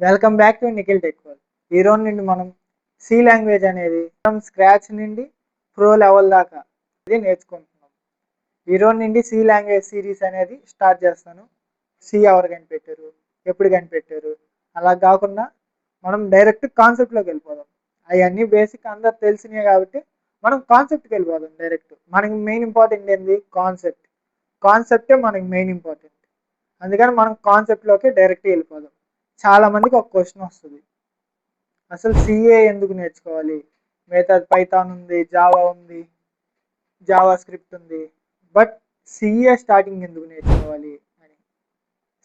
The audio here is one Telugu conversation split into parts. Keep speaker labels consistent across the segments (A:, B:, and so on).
A: Welcome back to Nikhil tech world. ఈ రోజు నుండి మనం సి లాంగ్వేజ్ అనేది స్క్రాచ్ నుండి ప్రో లెవెల్ దాకా ఇది నేర్చుకుంటున్నాం. ఈ రోజు నుండి సి లాంగ్వేజ్ సిరీస్ అనేది స్టార్ట్ చేస్తాను. సి ఎవరు కనిపెట్టారు, ఎప్పుడు కనిపెట్టారు, అలా కాకుండా మనం డైరెక్ట్ కాన్సెప్ట్లోకి వెళ్ళిపోదాం. అవన్నీ బేసిక్ అందరు తెలిసినాయి కాబట్టి మనం కాన్సెప్ట్కి వెళ్ళిపోదాం డైరెక్ట్. మనకి మెయిన్ ఇంపార్టెంట్ ఏంది? కాన్సెప్టే మనకి మెయిన్ ఇంపార్టెంట్. అందుకని మనం కాన్సెప్ట్లోకి డైరెక్ట్ వెళ్ళిపోదాం. చాలా మందికి ఒక క్వశ్చన్ వస్తుంది, అసలు సిఏ ఎందుకు నేర్చుకోవాలి? మిగతా పైథాన్ ఉంది, జావా ఉంది, జావా స్క్రిప్ట్ ఉంది, బట్ సిఏ స్టార్టింగ్ ఎందుకు నేర్చుకోవాలి అని.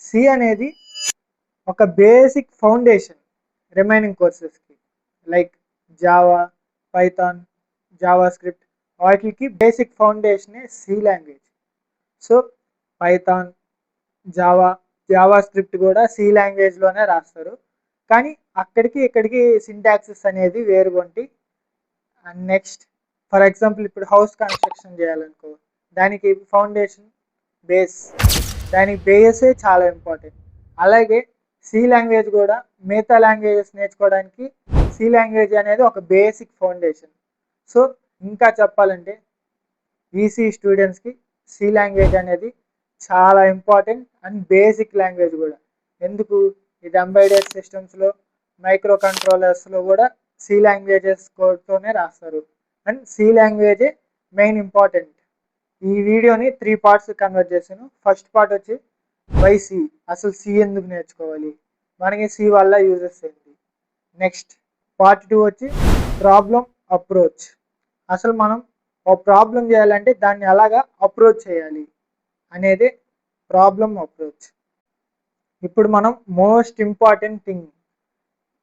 A: సి అనేది ఒక బేసిక్ ఫౌండేషన్ రిమైనింగ్ కోర్సెస్కి, like Java, Python, JavaScript, వాటికి బేసిక్ ఫౌండేషనే C language. So Python, JavaScript కూడా సి లాంగ్వేజ్లోనే రాస్తారు, కానీ అక్కడికి ఇక్కడికి సింటాక్సెస్ అనేది వేరుగా ఉంటాయి. అండ్ నెక్స్ట్, ఫర్ ఎగ్జాంపుల్ ఇప్పుడు హౌస్ కన్స్ట్రక్షన్ చేయాలనుకో, దానికి ఫౌండేషన్ బేస్, దానికి బేసే చాలా ఇంపార్టెంట్. అలాగే సి లాంగ్వేజ్ కూడా మిగతా లాంగ్వేజెస్ నేర్చుకోవడానికి సి లాంగ్వేజ్ అనేది ఒక బేసిక్ ఫౌండేషన్. సో ఇంకా చెప్పాలంటే ఈసీ స్టూడెంట్స్కి సి లాంగ్వేజ్ అనేది చాలా ఇంపార్టెంట్ అండ్ బేసిక్ లాంగ్వేజ్ కూడా. ఎందుకు? ఇది ఎంబెడెడ్ సిస్టమ్స్లో, మైక్రో కంట్రోలర్స్లో కూడా సి లాంగ్వేజెస్ కోడ్తోనే రాస్తారు. అండ్ సి లాంగ్వేజే మెయిన్ ఇంపార్టెంట్. ఈ వీడియోని 3 పార్ట్స్ కన్వర్ట్ చేశాను. ఫస్ట్ పార్ట్ వచ్చి వై సి, అసలు సి ఎందుకు నేర్చుకోవాలి, మనకి సి వల్ల యూజెస్ ఏంటి. నెక్స్ట్ పార్ట్ 2 వచ్చి ప్రాబ్లం అప్రోచ్, అసలు మనం ఒక ప్రాబ్లం చేయాలంటే దాన్ని ఎలాగా అప్రోచ్ చేయాలి అనేది ప్రాబ్లం అప్రోచ్. ఇప్పుడు మనం మోస్ట్ ఇంపార్టెంట్ థింగ్,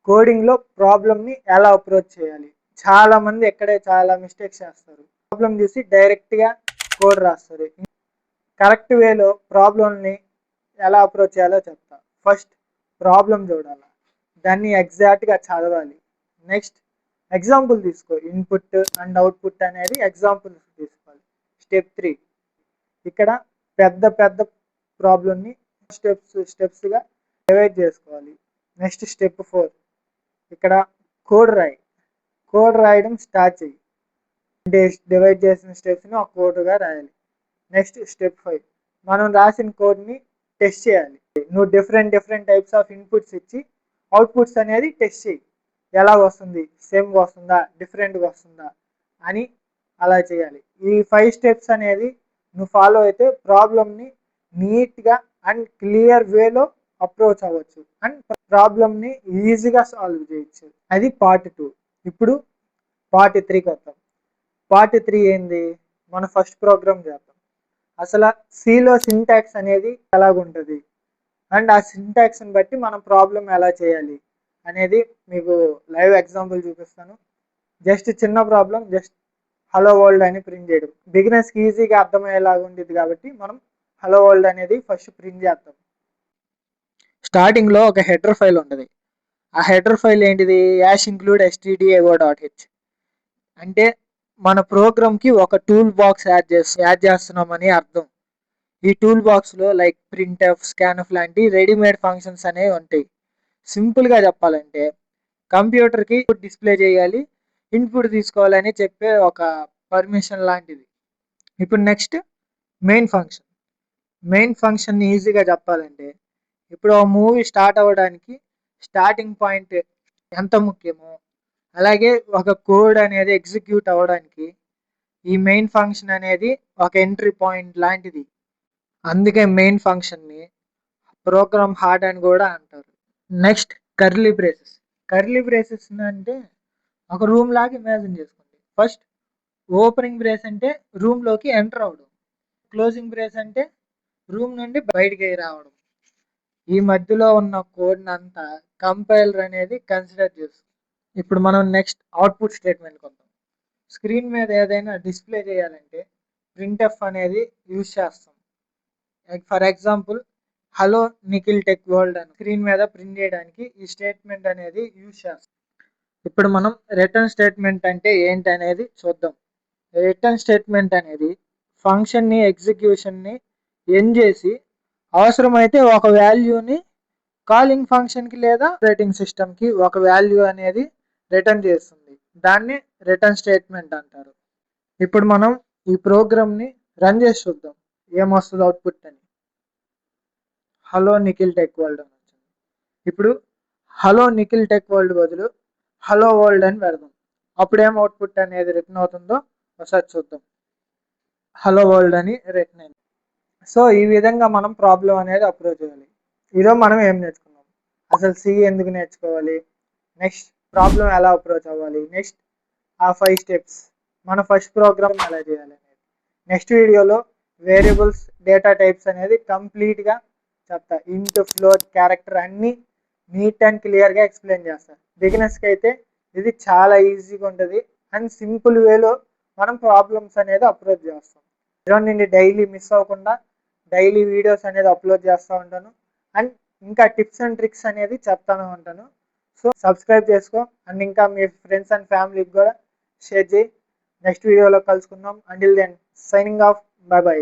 A: కోడింగ్లో ప్రాబ్లమ్ని ఎలా అప్రోచ్ చేయాలి. చాలామంది ఎక్కడే చాలా మిస్టేక్స్ చేస్తారు. ప్రాబ్లం చూసి డైరెక్ట్గా కోడ్ రాస్తారు. కరెక్ట్ వేలో ప్రాబ్లమ్ని ఎలా అప్రోచ్ చేయాలో చెప్తా. ఫస్ట్ ప్రాబ్లం చూడాలి, దాన్ని ఎగ్జాక్ట్గా చదవాలి. నెక్స్ట్ ఎగ్జాంపుల్ తీసుకో, ఇన్పుట్ అండ్ అవుట్పుట్ అనేది ఎగ్జాంపుల్ తీసుకోవాలి. స్టెప్ 3, ఇక్కడ పెద్ద పెద్ద ప్రాబ్లమ్ని స్టెప్స్గా డివైడ్ చేసుకోవాలి. నెక్స్ట్ స్టెప్ 4, ఇక్కడ కోడ్ రాయడం స్టార్ట్ చేయి. అంటే డివైడ్ చేసిన స్టెప్స్ని ఒక కోడ్గా రాయాలి. నెక్స్ట్ స్టెప్ 5, మనం రాసిన కోడ్ని టెస్ట్ చేయాలి. నువ్వు డిఫరెంట్ టైప్స్ ఆఫ్ ఇన్పుట్స్ ఇచ్చి అవుట్పుట్స్ అనేది టెస్ట్ చేయి. ఎలా వస్తుంది, సేమ్గా వస్తుందా, డిఫరెంట్గా వస్తుందా అని అలా చేయాలి. ఈ 5 స్టెప్స్ అనేది నువ్వు ఫాలో అయితే ప్రాబ్లమ్ని నీట్గా అండ్ క్లియర్ వేలో అప్రోచ్ అవ్వచ్చు అండ్ ప్రాబ్లమ్ని ఈజీగా సాల్వ్ చేయొచ్చు. అది పార్ట్ 2. ఇప్పుడు పార్ట్ 3కి వద్దాం. పార్ట్ 3 ఏంది? మన ఫస్ట్ ప్రోగ్రామ్ చేద్దాం. అసలు సిలో సింటాక్స్ అనేది ఎలాగుంటుంది అండ్ ఆ సింటాక్స్ని బట్టి మనం ప్రాబ్లం ఎలా చేయాలి అనేది మీకు లైవ్ ఎగ్జాంపుల్ చూపిస్తాను. జస్ట్ చిన్న ప్రాబ్లం, జస్ట్ హలో వరల్డ్ అని ప్రింట్ చేయడం. బిగినర్స్కి ఈజీగా అర్థమయ్యేలాగా ఉండేది కాబట్టి మనం హలో వరల్డ్ అనేది ఫస్ట్ ప్రింట్ చేద్దాం. స్టార్టింగ్లో ఒక హెడర్ ఫైల్ ఉంటుంది. ఆ హెడర్ ఫైల్ ఏంటిది? Ash include stdio.h. అంటే మన ప్రోగ్రామ్కి ఒక టూల్ బాక్స్ యాడ్ చేస్తున్నామని అర్థం. ఈ టూల్ బాక్స్లో లైక్ ప్రింట్ఎఫ్, స్కాన్ఎఫ్ లాంటి రెడీమేడ్ ఫంక్షన్స్ అనేవి ఉంటాయి. సింపుల్గా చెప్పాలంటే కంప్యూటర్కి డిస్ప్లే చేయాలి, ఇన్పుట్ తీసుకోవాలని చెప్పే ఒక పర్మిషన్ లాంటిది. ఇప్పుడు నెక్స్ట్ మెయిన్ ఫంక్షన్ ఈజీగా చెప్పాలంటే, ఇప్పుడు ఆ మూవీ స్టార్ట్ అవ్వడానికి స్టార్టింగ్ పాయింట్ ఎంత ముఖ్యమో, అలాగే ఒక కోడ్ అనేది ఎగ్జిక్యూట్ అవ్వడానికి ఈ మెయిన్ ఫంక్షన్ అనేది ఒక ఎంట్రీ పాయింట్ లాంటిది. అందుకే మెయిన్ ఫంక్షన్ని ప్రోగ్రామ్ హార్ట్ అని కూడా అంటారు. నెక్స్ట్ కర్లీ బ్రేసెస్ అంటే ఒక రూమ్ లాగా ఇమాజిన్ చేసుకోండి. ఫస్ట్ ఓపెనింగ్ బ్రేస్ అంటే రూమ్లోకి ఎంటర్ అవ్వడం, క్లోజింగ్ బ్రేస్ అంటే రూమ్ నుండి బయటికి రావడం. ఈ మధ్యలో ఉన్న కోడ్ని అంతా కంపైలర్ అనేది కన్సిడర్ చేస్తుంది. ఇప్పుడు మనం నెక్స్ట్ అవుట్పుట్ స్టేట్మెంట్కి వద్దాం. స్క్రీన్ మీద ఏదైనా డిస్ప్లే చేయాలంటే ప్రింట్ఎఫ్ అనేది యూజ్ చేస్తాం. For example hello Nikhil tech world అని స్క్రీన్ మీద ప్రింట్ చేయడానికి ఈ స్టేట్మెంట్ అనేది యూజ్ చేస్తాం. ఇప్పుడు మనం రిటర్న్ స్టేట్మెంట్ అంటే ఏంటి అనేది చూద్దాం. రిటర్న్ స్టేట్మెంట్ అనేది ఫంక్షన్ని ఎగ్జిక్యూషన్ని ఎండ్ చేసి అవసరమైతే ఒక వాల్యూని కాలింగ్ ఫంక్షన్కి లేదా ఆపరేటింగ్ సిస్టమ్కి ఒక వాల్యూ అనేది రిటర్న్ చేస్తుంది. దాన్ని రిటర్న్ స్టేట్మెంట్ అంటారు. ఇప్పుడు మనం ఈ ప్రోగ్రామ్ని రన్ చేసి చూద్దాం ఏమొస్తుంది అవుట్పుట్ అని. హలో నిఖిల్ టెక్ వరల్డ్ అని వచ్చింది. ఇప్పుడు హలో నిఖిల్ టెక్ వరల్డ్ బదులు హలో వరల్డ్ అని పెడదాం. అప్పుడేం అవుట్పుట్ అనేది రిటర్న్ అవుతుందో ఒకసారి చూద్దాం. హలో వరల్డ్ అని రిటర్న్ అయింది. సో ఈ విధంగా మనం ప్రాబ్లం అనేది అప్రోచ్ చేయాలి. ఈరోజు మనం ఏం నేర్చుకున్నాం, అసలు సి ఎందుకు నేర్చుకోవాలి, నెక్స్ట్ ప్రాబ్లం ఎలా అప్రోచ్ అవ్వాలి, నెక్స్ట్ ఆ 5 స్టెప్స్ మన ఫస్ట్ ప్రోగ్రామ్ ఎలా చేయాలి అనేది. నెక్స్ట్ వీడియోలో వేరియబుల్స్, డేటా టైప్స్ అనేది కంప్లీట్గా చెప్తా. ఇంట్, ఫ్లోట్, క్యారెక్టర్ అన్నీ నీట్ అండ్ క్లియర్గా ఎక్స్ప్లెయిన్ చేస్తాను. బిగినర్స్కి అయితే ఇది చాలా ఈజీగా ఉంటుంది అండ్ సింపుల్ వేలో మనం ప్రాబ్లమ్స్ అనేది అప్రోచ్ చేస్తాం. ఈరోజు నుండి డైలీ మిస్ అవ్వకుండా డైలీ వీడియోస్ అనేది అప్లోడ్ చేస్తూ ఉంటాను అండ్ ఇంకా టిప్స్ అండ్ ట్రిక్స్ అనేది చెప్తాను ఉంటాను. సో సబ్స్క్రైబ్ చేసుకో అండ్ ఇంకా మీ ఫ్రెండ్స్ అండ్ ఫ్యామిలీకి కూడా షేర్ చేయి. నెక్స్ట్ వీడియోలో కలుసుకుందాం. Until then signing off. Bye by.